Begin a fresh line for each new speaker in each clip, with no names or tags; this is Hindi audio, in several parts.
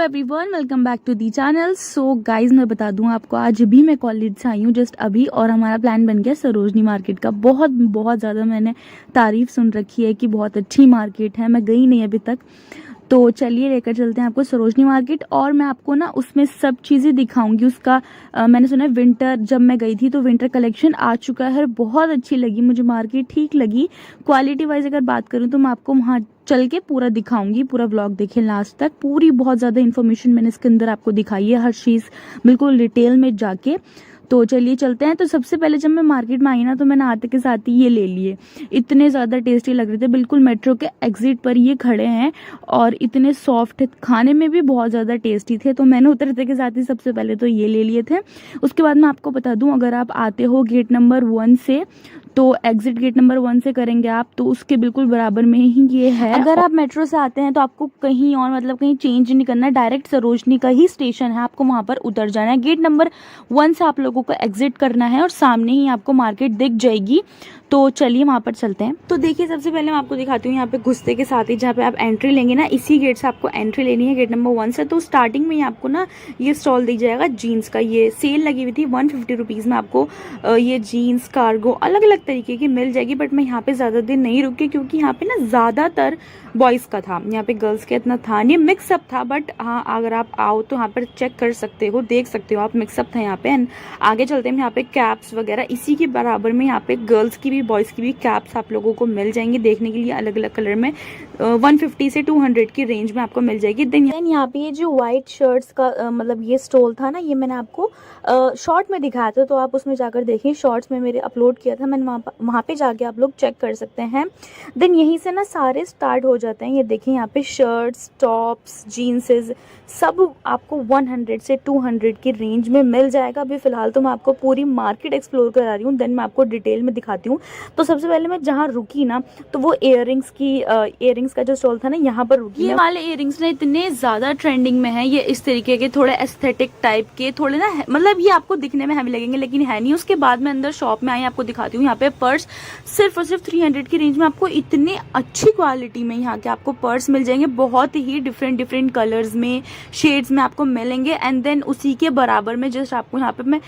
Everyone, welcome back to the channel. So guys मैं बता दूं आपको, आज भी मैं कॉलेज से आई हूँ जस्ट अभी, और हमारा प्लान बन गया सरोजनी मार्केट का। बहुत बहुत ज़्यादा मैंने तारीफ सुन रखी है कि बहुत अच्छी मार्केट है, मैं गई नहीं अभी तक। तो चलिए लेकर चलते हैं आपको सरोजनी मार्केट, और मैं आपको ना उसमें सब चीज़ें दिखाऊंगी। उसका मैंने सुना है विंटर, जब मैं गई थी तो विंटर कलेक्शन आ चुका है। बहुत अच्छी लगी मुझे मार्केट, ठीक लगी। क्वालिटी वाइज अगर बात करूँ तो मैं आपको वहाँ चल के पूरा दिखाऊंगी। पूरा व्लॉग देखें लास्ट तक, पूरी बहुत ज़्यादा इन्फॉर्मेशन मैंने इसके अंदर आपको दिखाई है, हर चीज़ बिल्कुल डिटेल में जाके। तो चलिए चलते हैं। तो सबसे पहले जब मैं मार्केट में आई ना, तो मैंने आते के साथ ही ये ले लिए। इतने ज़्यादा टेस्टी लग रहे थे, बिल्कुल मेट्रो के एग्जिट पर ये खड़े हैं, और इतने सॉफ्ट, खाने में भी बहुत ज़्यादा टेस्टी थे। तो मैंने उतरते के साथ ही सबसे पहले तो ये ले लिए थे। उसके बाद मैं आपको बता दूं, अगर आप आते हो गेट नंबर 1 से, तो एग्जिट गेट नंबर 1 से करेंगे आप, तो उसके बिल्कुल बराबर में ही ये है। अगर आप मेट्रो से आते हैं तो आपको कहीं और, मतलब कहीं चेंज नहीं करना है, डायरेक्ट सरोजनी का ही स्टेशन है, आपको वहां पर उतर जाना है। गेट नंबर 1 से आप लोगों को एग्जिट करना है और सामने ही आपको मार्केट दिख जाएगी। तो चलिए वहां पर चलते हैं। तो देखिए, सबसे पहले मैं आपको दिखाती हूँ, यहाँ पे घुसते के साथ ही जहाँ पे आप एंट्री लेंगे ना, इसी गेट से आपको एंट्री लेनी है, गेट नंबर 1 से। तो स्टार्टिंग में ही आपको ना ये स्टॉल दिख जाएगा जीन्स का। ये सेल लगी हुई थी 150 रुपीज़ में, आपको ये जीन्स, कार्गो अलग अलग तरीके की मिल जाएगी। बट मैं यहाँ पे ज़्यादा दिन नहीं रुकी, क्योंकि यहाँ पे ना ज़्यादातर बॉयज़ का था, यहाँ पे गर्ल्स का इतना था नहीं, मिक्सअप था। बट हाँ, अगर आप आओ तो यहाँ पर चेक कर सकते हो, देख सकते हो आप, मिक्सअप था यहाँ पे। एंड आगे चलते हैं, यहाँ पे कैप्स वगैरह इसी के बराबर में यहाँ पे गर्ल्स की भी बॉयज़ की भी कैप्स आप लोगों को मिल जाएंगी देखने के लिए, अलग अलग कलर में। 150 से 200 की रेंज में आपको मिल जाएगी। देन यहाँ पे ये जो व्हाइट शर्ट्स का मतलब ये स्टॉल था ना, ये मैंने आपको शॉर्ट में दिखाया था, तो आप उसमें जाकर देखिए, शॉर्ट्स में मेरे अपलोड किया था मैंने, वहाँ पे जाके आप लोग चेक कर सकते हैं। देन यहीं से ना सारे स्टार्ट हो जाते हैं। ये देखिए, यहाँ पे शर्ट्स, टॉप्स, जीन्सेस सब आपको 100 से 200 की रेंज में मिल जाएगा। अभी फिलहाल तो मैं आपको पूरी मार्केट एक्सप्लोर करा रही हूँ, देन मैं आपको डिटेल में दिखाती हूँ। तो सबसे पहले मैं जहाँ रुकी ना, तो वो इयररिंग्स का जो स्टॉल था ना, यहाँ पर रुकी। ये वाले इयररिंग्स ना इतने ज़्यादा ट्रेंडिंग में है, ये इस तरीके के थोड़े एस्थेटिक टाइप के, थोड़े ना मतलब ये आपको दिखने में हैवी लगेंगे लेकिन है नहीं। उसके बाद मैं अंदर शॉप में आई, आपको दिखाती हूँ। यहाँ पे पर्स सिर्फ और सिर्फ 300 की रेंज में आपको इतने अच्छी क्वालिटी में यहाँ के आपको पर्स मिल जाएंगे, बहुत ही डिफरेंट कलर्स में, शेड्स में आपको मिलेंगे। एंड देन उसी के बराबर में जस्ट आपको यहाँ पे मैं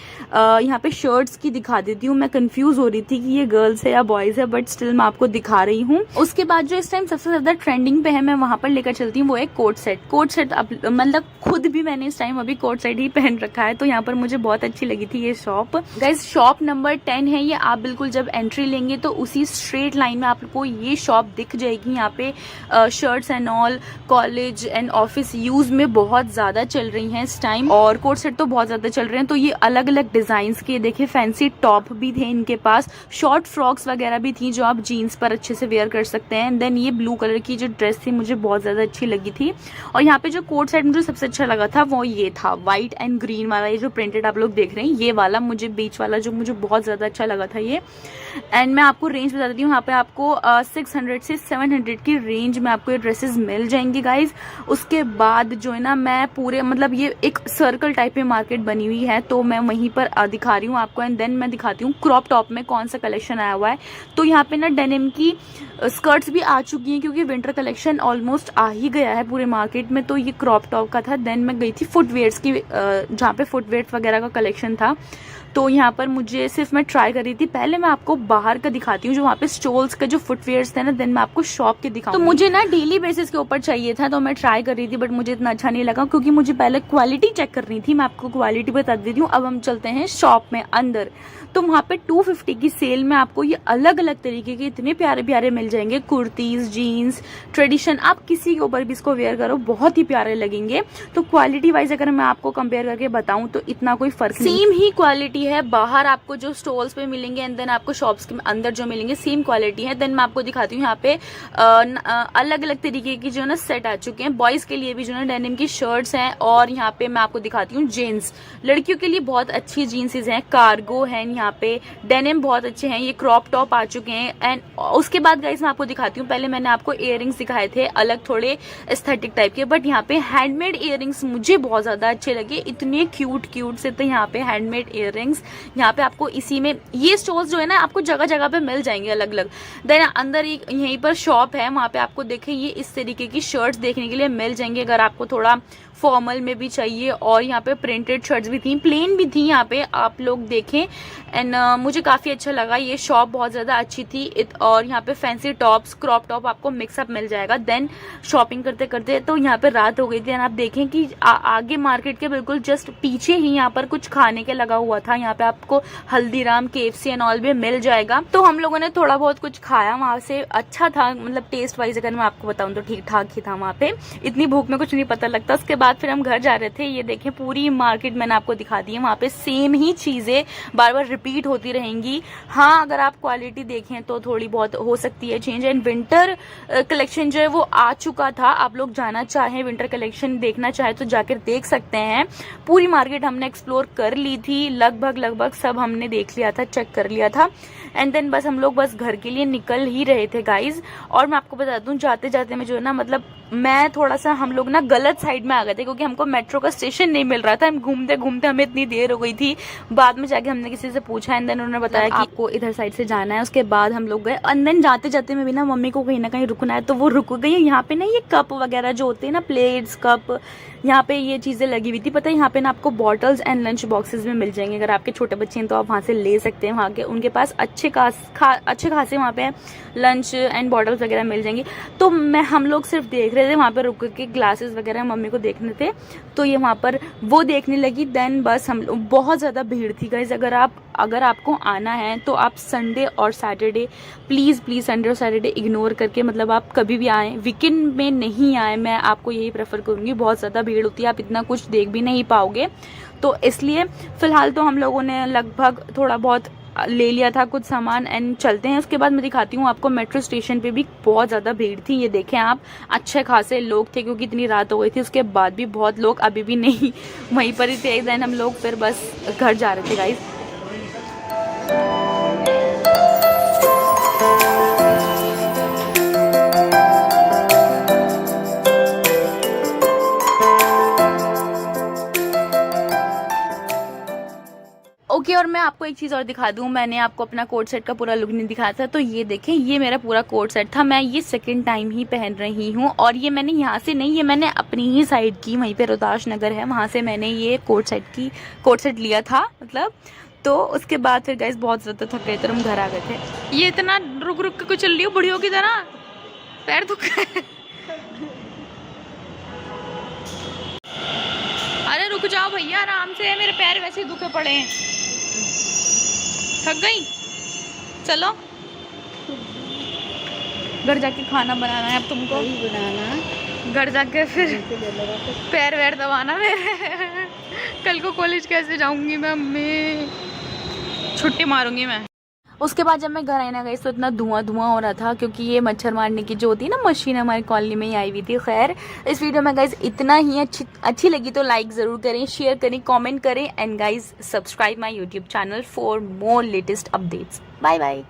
यहाँ पे शर्ट्स की दिखा देती हूँ। मैं कंफ्यूज हो रही थी कि ये गर्ल्स है या बॉयज है, बट स्टिल मैं आपको दिखा रही हूँ। उसके बाद जो इस टाइम सबसे ज्यादा ट्रेंडिंग पे है, मैं वहां पर लेकर चलती हूँ, वो है कोट सेट। कोट सेट मतलब खुद भी मैंने इस टाइम अभी कोट सेट ही पहन रखा है, तो यहाँ पर मुझे बहुत अच्छी लगी थी ये शॉप। गाइज, शॉप नंबर 10 है ये। आप बिल्कुल जब एंट्री लेंगे तो उसी स्ट्रेट लाइन में आपको ये शॉप दिख जाएगी। यहाँ पे shirts and all college and office use में बहुत ज्यादा चल रही हैं इस टाइम, और कोट सेट तो बहुत ज्यादा चल रहे हैं। तो ये अलग अलग डिजाइन के देखिए, फैंसी टॉप भी थे इनके पास, शॉर्ट फ्रॉक्स वगैरह भी थी जो आप जीन्स पर अच्छे से वेयर कर सकते हैं। देन ये ब्लू कलर की जो ड्रेस थी मुझे बहुत ज्यादा अच्छी लगी थी। और यहाँ पे जो कोट सेट मुझे सबसे अच्छा लगा था वो ये था, व्हाइट एंड ग्रीन वाला, ये जो प्रिंटेड आप लोग देख रहे हैं, ये वाला मुझे बीच वाला जो मुझे बहुत ज्यादा अच्छा लगा था ये। एंड मैं आपको रेंज बता देती हूँ, यहाँ पे आपको 600 से 700 की रेंज में आपको ये ड्रेसेस मिल जाएंगी गाइज। उसके बाद जो है ना, मैं पूरे मतलब ये एक सर्कल टाइप में मार्केट बनी हुई है, तो मैं वहीं पर दिखा रही हूँ आपको। एंड देन मैं दिखाती हूँ क्रॉप टॉप में कौन सा कलेक्शन आया हुआ है। तो यहाँ पे ना डेनिम की स्कर्ट्स भी आ चुकी हैं, क्योंकि विंटर कलेक्शन ऑलमोस्ट आ ही गया है पूरे मार्केट में। तो ये क्रॉप टॉप का था। देन मैं गई थी फुटवेयर्स की, जहाँ पे फुटवेयर्स वगैरह का कलेक्शन था, तो यहाँ पर मुझे सिर्फ मैं ट्राई कर रही थी। पहले मैं आपको बाहर का दिखाती हूँ, जो वहाँ पे स्टॉल्स का जो फुटवेयर्स थे ना, देन मैं आपको शॉप के दिखाऊंगी। तो मुझे ना डेली बेसिस के ऊपर चाहिए था, तो मैं ट्राई कर रही थी, बट मुझे इतना अच्छा नहीं लगा, क्योंकि मुझे पहले क्वालिटी चेक करनी थी। मैं आपको क्वालिटी बता देती हूँ। अब हम चलते हैं शॉप में अंदर। तो वहाँ पे 250 की सेल में आपको ये अलग अलग तरीके के इतने प्यारे प्यारे मिल जाएंगे, कुर्तीज, जीन्स, ट्रेडिशन, आप किसी के ऊपर भी इसको वेयर करो, बहुत ही प्यारे लगेंगे। तो क्वालिटी वाइज अगर मैं आपको कंपेयर करके बताऊं तो इतना कोई फर्क नहीं, सेम ही क्वालिटी है। बाहर आपको जो स्टॉल्स पे मिलेंगे एंड देन आपको शॉप्स के अंदर जो मिलेंगे, सेम क्वालिटी है। देन मैं आपको दिखाती हूँ, यहाँ पे अलग अलग तरीके की जो है ना सेट आ चुके हैं। बॉयज के लिए भी जो है ना डेनिम की शर्ट्स हैं, और यहाँ पे मैं आपको दिखाती हूँ जीन्स, लड़कियों के लिए बहुत अच्छी जीन्सेज हैं, कार्गो है, यहाँ पे डेनिम बहुत अच्छे हैं, ये क्रॉप टॉप आ चुके हैं। एंड उसके बाद गाइस मैं आपको दिखाती हूँ, पहले मैंने आपको इयररिंग्स दिखाए थे अलग थोड़े एस्थेटिक टाइप के, बट यहाँ पे हैंडमेड इयररिंग्स मुझे बहुत ज्यादा अच्छे लगे, इतने क्यूट से थे यहाँ पे हैंडमेड इयररिंग्स। थिंग्स यहाँ पे आपको इसी में ये स्टोर्स जो है ना आपको जगह जगह पे मिल जाएंगे अलग अलग। देन अंदर एक यहीं पर शॉप है, वहाँ पे आपको देखे ये इस तरीके की शर्ट्स देखने के लिए मिल जाएंगे अगर आपको थोड़ा फॉर्मल में भी चाहिए। और यहाँ पे प्रिंटेड शर्ट्स भी थी, प्लेन भी थी यहाँ पे, आप लोग देखें। एंड मुझे काफ़ी अच्छा लगा, ये शॉप बहुत ज़्यादा अच्छी थी। और यहाँ पे फैंसी टॉप्स, क्रॉप टॉप आपको मिक्सअप मिल जाएगा। देन शॉपिंग करते करते तो यहाँ पे रात हो गई थी। आप देखें कि आगे मार्केट के बिल्कुल जस्ट पीछे ही यहाँ पर कुछ खाने के लगा हुआ था। यहाँ पे आपको हल्दीराम, KFC एंड ऑल भी मिल जाएगा। तो हम लोगों ने थोड़ा बहुत कुछ खाया वहाँ से, अच्छा था, मतलब टेस्ट वाइज अगर मैं आपको बताऊँ तो ठीक ठाक ही था वहाँ पे, इतनी भूख में कुछ नहीं पता लगता। उसके बाद फिर हम घर जा रहे थे। ये देखें पूरी मार्केट मैंने आपको दिखा दी है, वहाँ पे सेम ही चीजें बार बार रिपीट होती रहेंगी। हाँ, अगर आप क्वालिटी देखें तो थोड़ी बहुत हो सकती है चेंज। एंड विंटर कलेक्शन जो है वो आ चुका था, आप लोग जाना चाहें विंटर कलेक्शन देखना चाहे तो जाकर देख सकते हैं। पूरी मार्केट हमने एक्सप्लोर कर ली थी, लगभग सब हमने देख लिया था, चेक कर लिया था। एंड देन बस हम लोग बस घर के लिए निकल ही रहे थे गाइज। और मैं आपको बता दूं जाते जाते में जो है ना, मतलब मैं थोड़ा सा, हम लोग ना गलत साइड में आ गए थे क्योंकि हमको मेट्रो का स्टेशन नहीं मिल रहा था। हम घूमते घूमते हमें इतनी देर हो गई थी। बाद में जाके हमने किसी से पूछा एंड देन उन्होंने बताया कि आपको इधर साइड से जाना है। उसके बाद हम लोग गए। एंड देन जाते जाते में भी ना मम्मी को कहीं ना कहीं रुकना है तो वो रुक गई। यहाँ पे ना ये कप वगैरह जो होते हैं ना, प्लेट्स, कप, यहाँ पे ये चीजें लगी हुई थी। पता है यहाँ पे ना आपको बॉटल्स एंड लंच बॉक्सेस में मिल जाएंगे। अगर आपके छोटे बच्चे हैं तो आप वहाँ से ले सकते हैं। वहाँ के उनके पास अच्छे खासे वहाँ पे लंच एंड बॉटल्स वगैरह मिल जाएंगी। तो हम लोग सिर्फ देख रहे थे, वहाँ पे रुक के ग्लासेस वगैरह मम्मी को देखने थे तो ये वहाँ पर वो देखने लगी। देन बस हम लोग, बहुत ज़्यादा भीड़ थी गाइज। अगर आपको आना है तो आप संडे और सैटरडे प्लीज़ संडे और सैटरडे इग्नोर करके, मतलब आप कभी भी आएँ, वीकेंड में नहीं आए। मैं आपको यही प्रेफर करूँगी, बहुत ज़्यादा भीड़ होती है, आप इतना कुछ देख भी नहीं पाओगे। तो इसलिए फ़िलहाल तो हम लोगों ने लगभग थोड़ा बहुत ले लिया था कुछ सामान एंड चलते हैं। उसके बाद मैं दिखाती हूँ आपको, मेट्रो स्टेशन पे भी बहुत ज़्यादा भीड़ थी। ये देखें आप, अच्छे खासे लोग थे क्योंकि इतनी रात हो गई थी। उसके बाद भी बहुत लोग अभी भी नहीं वहीं पर ही थे। देन हम लोग फिर बस घर जा रहे थे गाइज। ओके, और मैं आपको एक चीज़ और दिखा दूं, मैंने आपको अपना कोट सेट का पूरा लुक नहीं दिखाया था। तो ये देखें, ये मेरा पूरा कोट सेट था। मैं ये सेकंड टाइम ही पहन रही हूँ और ये मैंने यहाँ से नहीं, ये मैंने अपनी ही साइड की, वहीं पे रोहताश नगर है, वहाँ से मैंने ये कोट सेट लिया था मतलब। तो उसके बाद फिर गाइस बहुत ज़्यादा थक गए थे, हम घर आ गए थे। ये इतना रुक रुक के चल रही हो बुढ़ियों की तरह, पैर दुख रहे। अरे रुक जाओ भैया, आराम से, मेरे पैर वैसे ही दुखे पड़े हैं। थक गई, चलो घर जाके खाना बनाना है अब तुमको, बनाना घर जाके फिर पैर वैर दबाना मेरे। कल को कॉलेज कैसे जाऊंगी मैं, मम्मी छुट्टी मारूंगी मैं। उसके बाद जब मैं घर आई ना गई तो इतना धुआं हो रहा था क्योंकि ये मच्छर मारने की जो होती है ना मशीन, हमारी कॉलोनी में ही आई हुई थी। खैर, इस वीडियो में गाइज इतना ही। अच्छी लगी तो लाइक ज़रूर करें, शेयर करें, कमेंट करें and guys subscribe my YouTube channel for more latest updates. Bye bye.